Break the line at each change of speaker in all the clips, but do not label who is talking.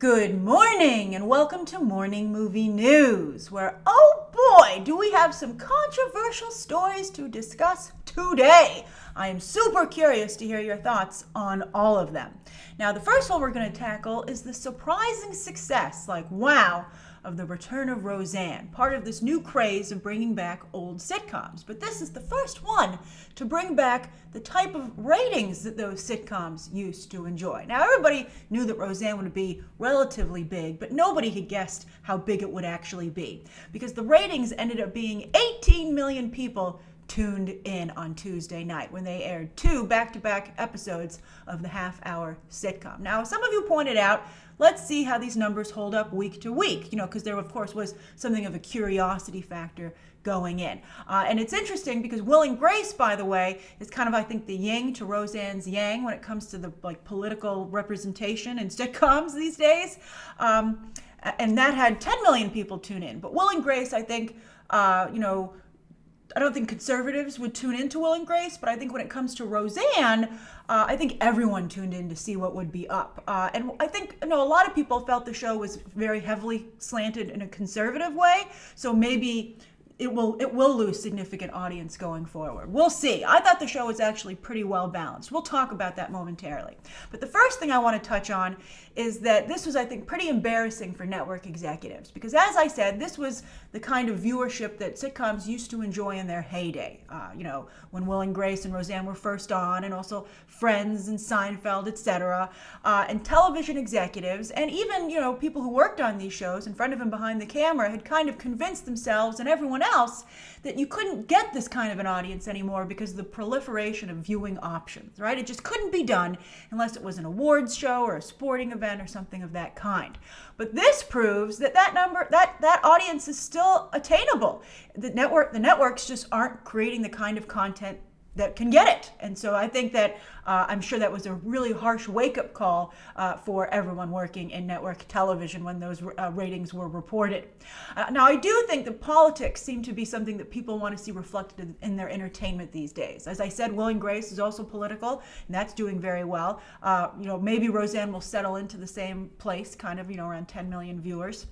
Good morning and welcome to Morning Movie News, where, oh boy, do we have some controversial stories to discuss today. I am super curious to hear your thoughts on all of them. Now, the first one we're going to tackle is the surprising success, like wow, of the return of Roseanne, part of this new craze of bringing back old sitcoms. But this is the first one to bring back the type of ratings that those sitcoms used to enjoy. Now, everybody knew that Roseanne would be relatively big, but nobody had guessed how big it would actually be, because the ratings ended up being 18 million people tuned in on Tuesday night when they aired two back-to-back episodes of the half-hour sitcom. Now, some of you pointed out, let's see how these numbers hold up week to week, because there, of course, was something of a curiosity factor going in. And it's interesting because Will and Grace, by the way, is kind of, I think, the yin to Roseanne's yang when it comes to the political representation in sitcoms these days. And that had 10 million people tune in. But Will and Grace, I think, I don't think conservatives would tune into Will and Grace, but I think when it comes to Roseanne, I think everyone tuned in to see what would be up. And I think a lot of people felt the show was very heavily slanted in a conservative way, so maybe it will lose significant audience going forward. We'll see. I thought the show was actually pretty well balanced. We'll talk about that momentarily. But the first thing I want to touch on is that this was, I think, pretty embarrassing for network executives, because as I said, this was the kind of viewership that sitcoms used to enjoy in their heyday. When Will and Grace and Roseanne were first on, and also Friends and Seinfeld, etc. And television executives, and even people who worked on these shows in front of and behind the camera, had kind of convinced themselves and everyone else that you couldn't get this kind of an audience anymore because of the proliferation of viewing options, right? It just couldn't be done unless it was an awards show or a sporting event or something of that kind. But this proves that that audience is still attainable. The networks just aren't creating the kind of content that can get it. And so I think that I'm sure that was a really harsh wake-up call for everyone working in network television when those ratings were reported. Now, I do think that politics seem to be something that people want to see reflected in their entertainment these days. As I said, Will and Grace is also political, and that's doing very well. Maybe Roseanne will settle into the same place, kind of, around 10 million viewers.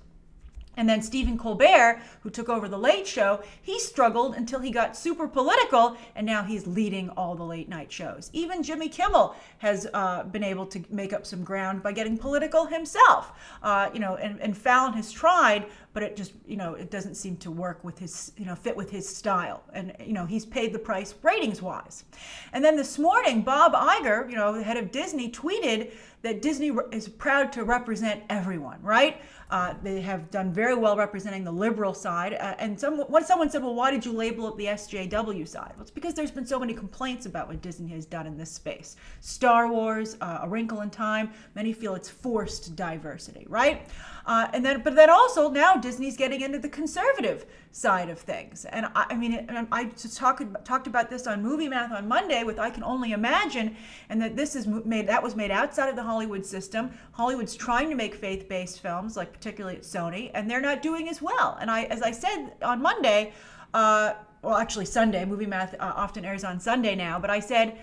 And then Stephen Colbert, who took over The Late Show, he struggled until he got super political, and now he's leading all the late night shows. Even Jimmy Kimmel has been able to make up some ground by getting political himself. And Fallon has tried, but it just, it doesn't seem to work with his, fit with his style. And, he's paid the price ratings-wise. And then this morning, Bob Iger, the head of Disney, tweeted that Disney is proud to represent everyone, right? They have done very well representing the liberal side. And when someone said, well, why did you label it the SJW side? Well, it's because there's been so many complaints about what Disney has done in this space. Star Wars, A Wrinkle in Time, many feel it's forced diversity, right? But then also now Disney's getting into the conservative side of things. And I just talked about this on Movie Math on Monday with I Can Only Imagine, and that that was made outside of the Hollywood system. Hollywood's trying to make faith-based films, like particularly at Sony, and they're not doing as well. And as I said on Monday, actually Sunday, Movie Math often airs on Sunday now, but I said,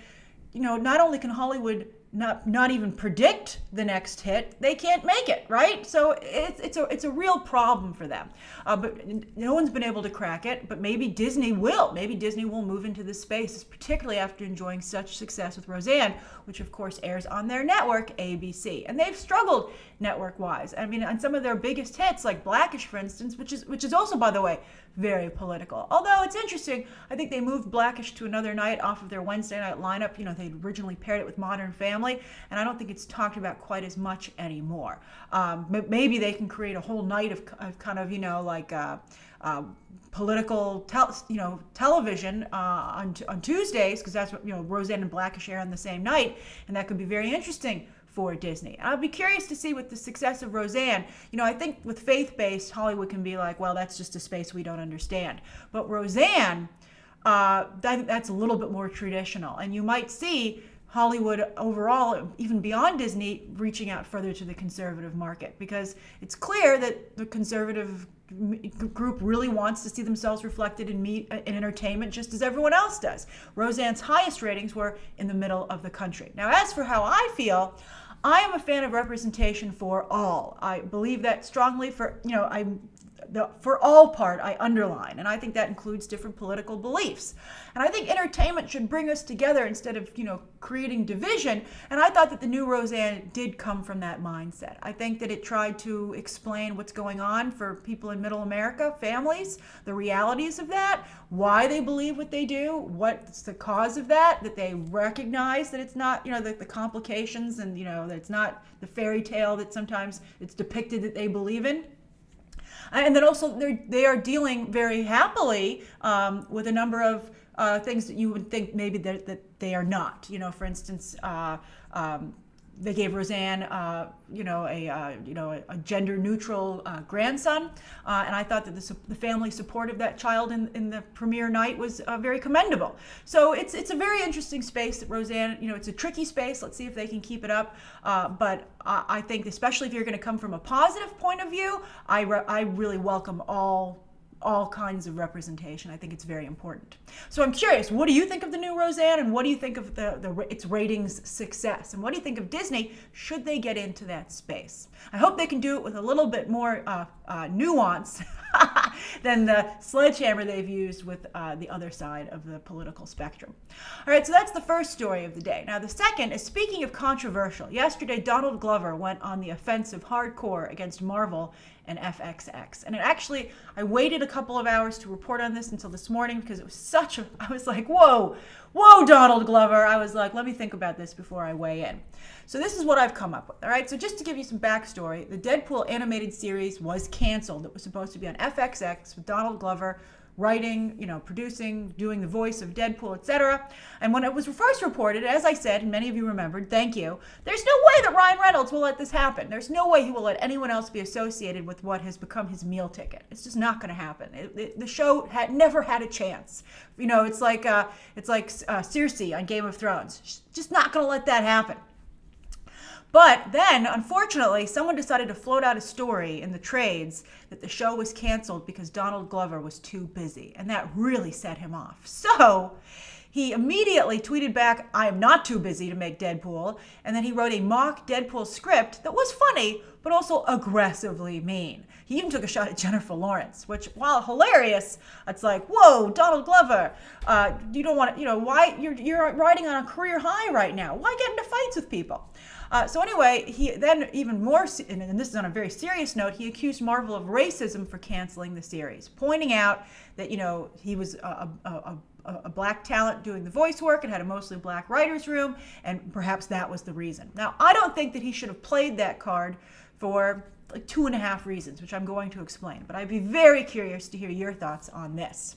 not only can Hollywood not even predict the next hit, they can't make it, right? So it's a real problem for them. But no one's been able to crack it, but maybe Disney will. Maybe Disney will move into this space, particularly after enjoying such success with Roseanne, which of course airs on their network, ABC. And they've struggled network-wise. On some of their biggest hits, like Blackish, for instance, which is also, by the way, very political. Although it's interesting, I think they moved Blackish to another night off of their Wednesday night lineup. They originally paired it with Modern Family, and I don't think it's talked about quite as much anymore. Maybe they can create a whole night of kind of, political television on Tuesdays, because that's what Roseanne and Blackish air on the same night, and that could be very interesting for Disney. I'll be curious to see with the success of Roseanne. I think with faith-based, Hollywood can be like, well, that's just a space we don't understand. But Roseanne, that's a little bit more traditional, and you might see Hollywood overall, even beyond Disney, reaching out further to the conservative market, because it's clear that the conservative group really wants to see themselves reflected in entertainment just as everyone else does. Roseanne's highest ratings were in the middle of the country. Now, as for how I feel, I am a fan of representation for all. I believe that strongly for all part I underline, and I think that includes different political beliefs. And I think entertainment should bring us together instead of, creating division. And I thought that the new Roseanne did come from that mindset. I think that it tried to explain what's going on for people in middle America, families, the realities of that, why they believe what they do, what's the cause of that they recognize that it's not, the complications and, that it's not the fairy tale that sometimes it's depicted that they believe in. And then also they are dealing very happily with a number of things that you would think maybe that they are not. For instance, they gave Roseanne, a gender-neutral grandson, and I thought that the family support of that child in the premiere night was very commendable. So it's a very interesting space that Roseanne, it's a tricky space. Let's see if they can keep it up. But I think, especially if you're going to come from a positive point of view, I really welcome all kinds of representation. I think it's very important. So I'm curious, what do you think of the new Roseanne, and what do you think of its ratings success? And what do you think of Disney? Should they get into that space? I hope they can do it with a little bit more nuance than the sledgehammer they've used with the other side of the political spectrum. All right, so that's the first story of the day. Now, the second is, speaking of controversial, yesterday Donald Glover went on the offensive hardcore against Marvel and FXX. And I waited a couple of hours to report on this until this morning because it was I was like, whoa, Donald Glover. I was like, let me think about this before I weigh in. So this is what I've come up with, all right? So just to give you some backstory, the Deadpool animated series was canceled. It was supposed to be on FXX with Donald Glover writing, producing, doing the voice of Deadpool, etc. And when it was first reported, as I said, and many of you remembered, thank you, there's no way that Ryan Reynolds will let this happen. There's no way he will let anyone else be associated with what has become his meal ticket. It's just not going to happen. The show never had a chance. It's like Cersei on Game of Thrones. She's just not going to let that happen. But then, unfortunately, someone decided to float out a story in the trades that the show was canceled because Donald Glover was too busy, and that really set him off. So he immediately tweeted back, "I am not too busy to make Deadpool," and then he wrote a mock Deadpool script that was funny, but also aggressively mean. He even took a shot at Jennifer Lawrence, which, while hilarious, it's like, whoa, Donald Glover, you don't want to, why you're riding on a career high right now. Why get into fights with people? So anyway, he then even more, and this is on a very serious note, he accused Marvel of racism for canceling the series, pointing out that, he was a black talent doing the voice work and had a mostly black writer's room, and perhaps that was the reason. Now, I don't think that he should have played that card for like 2.5 reasons, which I'm going to explain, but I'd be very curious to hear your thoughts on this.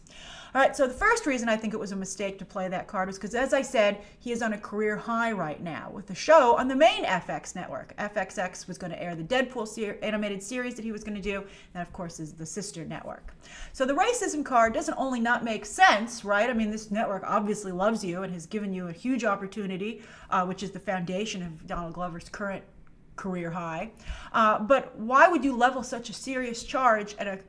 All right, so the first reason I think it was a mistake to play that card was because, as I said, he is on a career high right now with the show on the main FX network. FXX was going to air the Deadpool animated series that he was going to do, and that, of course, is the sister network. So the racism card doesn't only not make sense, right? I mean, this network obviously loves you and has given you a huge opportunity, which is the foundation of Donald Glover's current career high. But why would you level such a serious charge at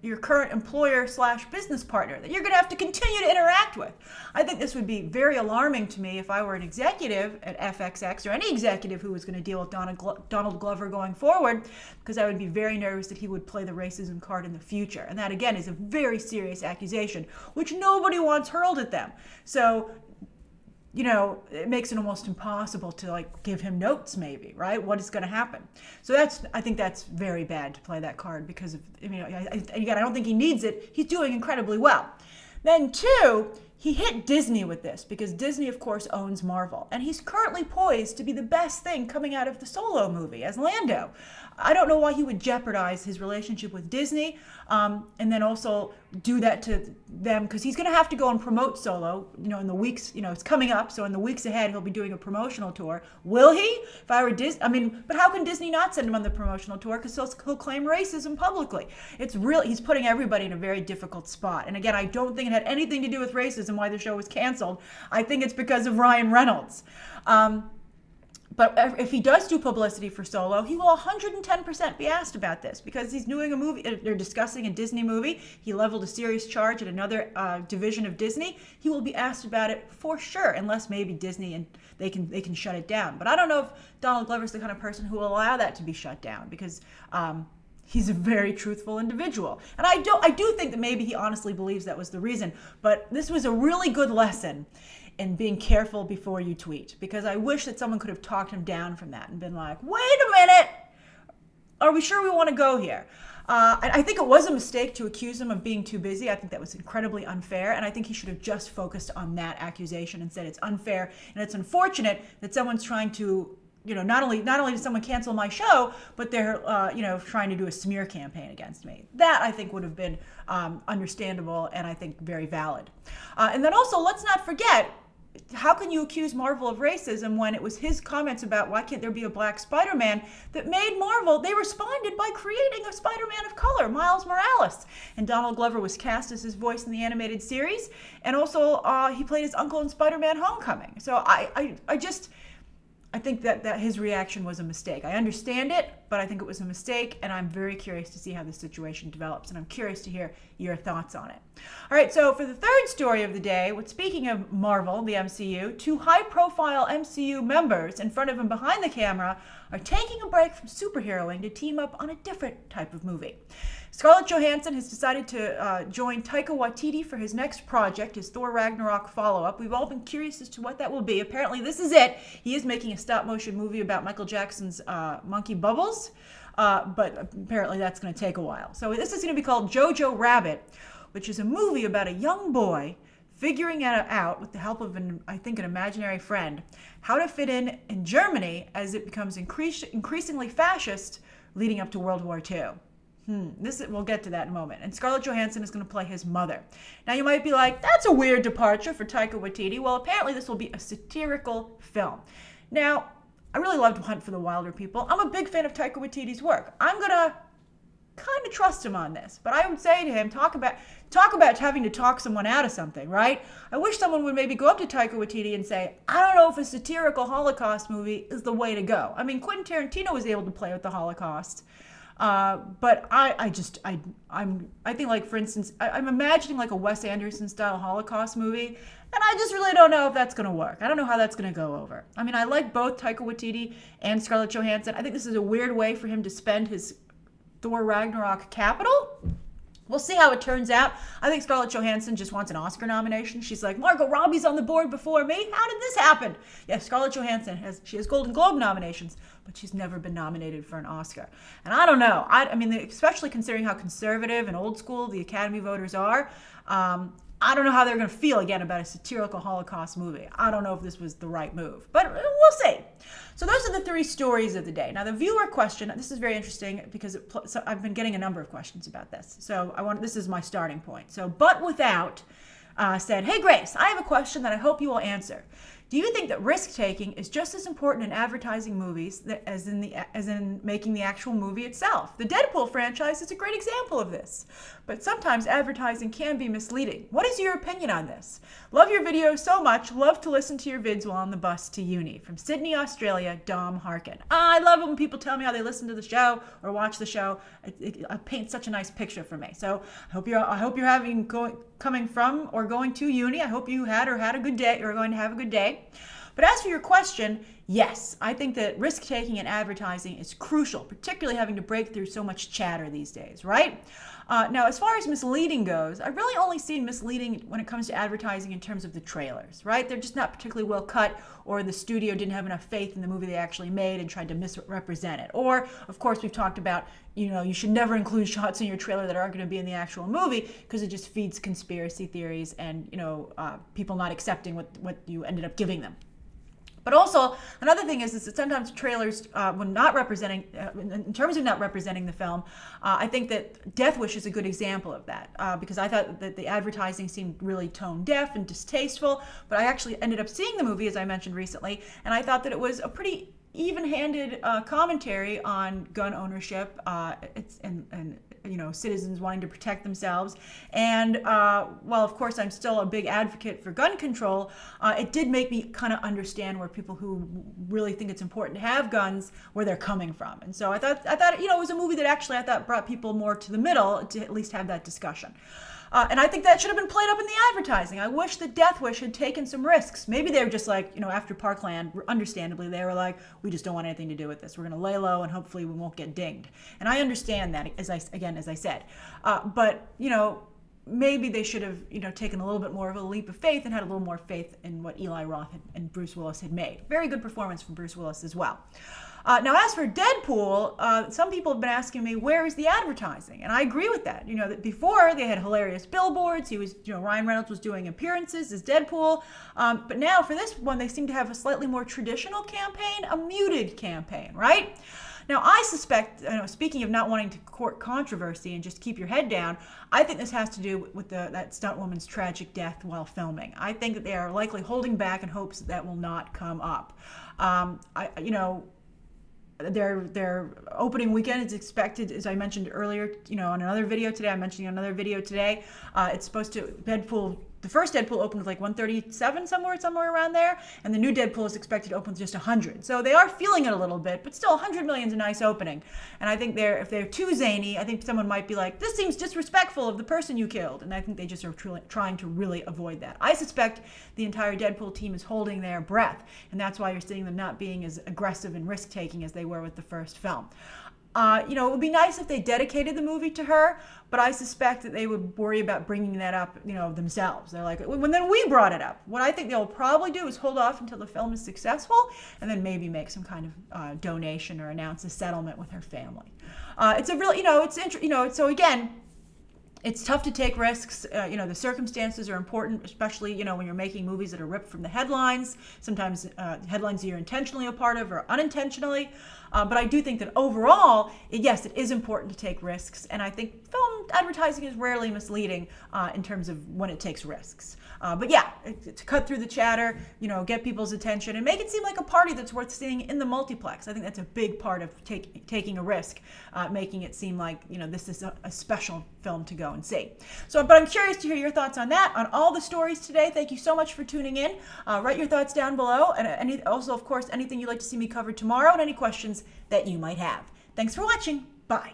your current employer / business partner that you're going to have to continue to interact with? I think this would be very alarming to me if I were an executive at FXX, or any executive who was going to deal with Donald Glover going forward, because I would be very nervous that he would play the racism card in the future. And that, again, is a very serious accusation, which nobody wants hurled at them. So it makes it almost impossible to give him notes, maybe, right? What is going to happen? So I think that's very bad to play that card because again, I don't think he needs it. He's doing incredibly well. Then 2, he hit Disney with this because Disney, of course, owns Marvel, and he's currently poised to be the best thing coming out of the Solo movie as Lando. I don't know why he would jeopardize his relationship with Disney, and then also do that to them, because he's going to have to go and promote Solo, in the weeks, it's coming up, so in the weeks ahead, he'll be doing a promotional tour. Will he? If I were Disney, but how can Disney not send him on the promotional tour? Because he'll claim racism publicly. He's putting everybody in a very difficult spot. And again, I don't think it had anything to do with racism why the show was canceled. I think it's because of Ryan Reynolds. But if he does do publicity for Solo, he will 110% be asked about this because he's doing a movie. They're discussing a Disney movie. He leveled a serious charge at another division of Disney. He will be asked about it for sure, unless maybe Disney and they can shut it down. But I don't know if Donald Glover's the kind of person who will allow that to be shut down because he's a very truthful individual. And I do think that maybe he honestly believes that was the reason. But this was a really good lesson in being careful before you tweet, because I wish that someone could have talked him down from that and been like, wait a minute, are we sure we want to go here? I think it was a mistake to accuse him of being too busy. I think that was incredibly unfair, and I think he should have just focused on that accusation and said it's unfair and it's unfortunate that someone's trying to, not only did someone cancel my show, but they're trying to do a smear campaign against me. That I think would have been understandable and I think very valid. And then also, let's not forget, how can you accuse Marvel of racism when it was his comments about why can't there be a black Spider-Man that made Marvel, they responded by creating a Spider-Man of color, Miles Morales. And Donald Glover was cast as his voice in the animated series. And also he played his uncle in Spider-Man Homecoming. So I think that his reaction was a mistake. I understand it, but I think it was a mistake, and I'm very curious to see how this situation develops, and I'm curious to hear your thoughts on it. All right, so for the third story of the day, speaking of Marvel, the MCU, two high-profile MCU members in front of and behind the camera are taking a break from superheroing to team up on a different type of movie. Scarlett Johansson has decided to join Taika Waititi for his next project, his Thor Ragnarok follow-up. We've all been curious as to what that will be. Apparently, this is it. He is making a stop-motion movie about Michael Jackson's monkey Bubbles, but apparently that's going to take a while. So this is going to be called Jojo Rabbit, which is a movie about a young boy figuring out, with the help of an imaginary friend, how to fit in Germany as it becomes increasingly fascist leading up to World War II. We'll get to that in a moment. And Scarlett Johansson is going to play his mother. Now you might be like, that's a weird departure for Taika Waititi. Well, apparently this will be a satirical film. Now, I really loved Hunt for the Wilder People. I'm a big fan of Taika Waititi's work. I'm going to kind of trust him on this. But I would say to him, talk about having to talk someone out of something, right? I wish someone would maybe go up to Taika Waititi and say, I don't know if a satirical Holocaust movie is the way to go. I mean, Quentin Tarantino was able to play with the Holocaust. But I think, like, for instance, I'm imagining like a Wes Anderson style Holocaust movie, and I just really don't know if that's going to work. I don't know how that's going to go over. I mean, I like both Taika Waititi and Scarlett Johansson. I think this is a weird way for him to spend his Thor Ragnarok capital. We'll see how it turns out. I think Scarlett Johansson just wants an Oscar nomination. She's like, Margot Robbie's on the board before me. How did this happen? Yeah, Scarlett Johansson has Golden Globe nominations, but she's never been nominated for an Oscar. And I don't know. I mean, especially considering how conservative and old school the Academy voters are, I don't know how they're going to feel again about a satirical Holocaust movie. I don't know if this was the right move, but we'll see. So those are the three stories of the day. Now, the viewer question, this is very interesting because I've been getting a number of questions about this. So this is my starting point. So, But Without said, hey, Grace, I have a question that I hope you will answer. Do you think that risk-taking is just as important in advertising movies as in making the actual movie itself? The Deadpool franchise is a great example of this. But sometimes advertising can be misleading. What is your opinion on this? Love your videos so much. Love to listen to your vids while on the bus to uni. From Sydney, Australia, Dom Harkin. I love it when people tell me how they listen to the show or watch the show. It paints such a nice picture for me. So I hope you're coming from or going to uni. I hope you had a good day or are going to have a good day. But as for your question, yes, I think that risk-taking in advertising is crucial, particularly having to break through so much chatter these days, right? Now, as far as misleading goes, I've really only seen misleading when it comes to advertising in terms of the trailers, right? They're just not particularly well cut, or the studio didn't have enough faith in the movie they actually made and tried to misrepresent it. Or, of course, we've talked about, you should never include shots in your trailer that aren't going to be in the actual movie because it just feeds conspiracy theories and, people not accepting what you ended up giving them. But also, another thing is that sometimes trailers, when not representing, in terms of not representing the film, I think that Death Wish is a good example of that, because I thought that the advertising seemed really tone deaf and distasteful, but I actually ended up seeing the movie, as I mentioned recently, and I thought that it was a pretty even-handed commentary on gun ownership and citizens wanting to protect themselves. And while of course I'm still a big advocate for gun control, it did make me kind of understand where people who really think it's important to have guns, where they're coming from. And so I thought it was a movie that actually I thought brought people more to the middle to at least have that discussion. And I think that should have been played up in the advertising. I wish that Death Wish had taken some risks. Maybe they were just like, after Parkland, understandably, they were like, we just don't want anything to do with this. We're going to lay low and hopefully we won't get dinged. And I understand that, as I said. But, maybe they should have, taken a little bit more of a leap of faith and had a little more faith in what Eli Roth and Bruce Willis had made. Very good performance from Bruce Willis as well. Now, as for Deadpool, some people have been asking me, where is the advertising? And I agree with that. That before they had hilarious billboards. He was, Ryan Reynolds was doing appearances as Deadpool. But now for this one, they seem to have a slightly more traditional campaign, a muted campaign, right? Now, I suspect, speaking of not wanting to court controversy and just keep your head down, I think this has to do with that stunt woman's tragic death while filming. I think that they are likely holding back in hopes that will not come up. Their opening weekend is expected, as I mentioned earlier, on another video today. I'm mentioning another video today. It's supposed to, the first Deadpool opened with like 137 somewhere around there, and the new Deadpool is expected to open with just 100. So they are feeling it a little bit, but still 100 million is a nice opening. And I think if they're too zany, I think someone might be like, this seems disrespectful of the person you killed. And I think they just are trying to really avoid that. I suspect the entire Deadpool team is holding their breath, and that's why you're seeing them not being as aggressive and risk-taking as they were with the first film. It would be nice if they dedicated the movie to her, but I suspect that they would worry about bringing that up, themselves. They're like, well, then we brought it up. What I think they'll probably do is hold off until the film is successful, and then maybe make some kind of donation or announce a settlement with her family. It's a really, so again, it's tough to take risks. The circumstances are important, especially, when you're making movies that are ripped from the headlines. Sometimes headlines that you're intentionally a part of or unintentionally. But I do think that overall, yes, it is important to take risks. And I think film advertising is rarely misleading in terms of when it takes risks. But yeah, to cut through the chatter, get people's attention and make it seem like a party that's worth seeing in the multiplex. I think that's a big part of taking a risk, making it seem like, this is a special film to go and see. But I'm curious to hear your thoughts on that, on all the stories today. Thank you so much for tuning in. Write your thoughts down below. And also, of course, anything you'd like to see me cover tomorrow and any questions that you might have. Thanks for watching. Bye.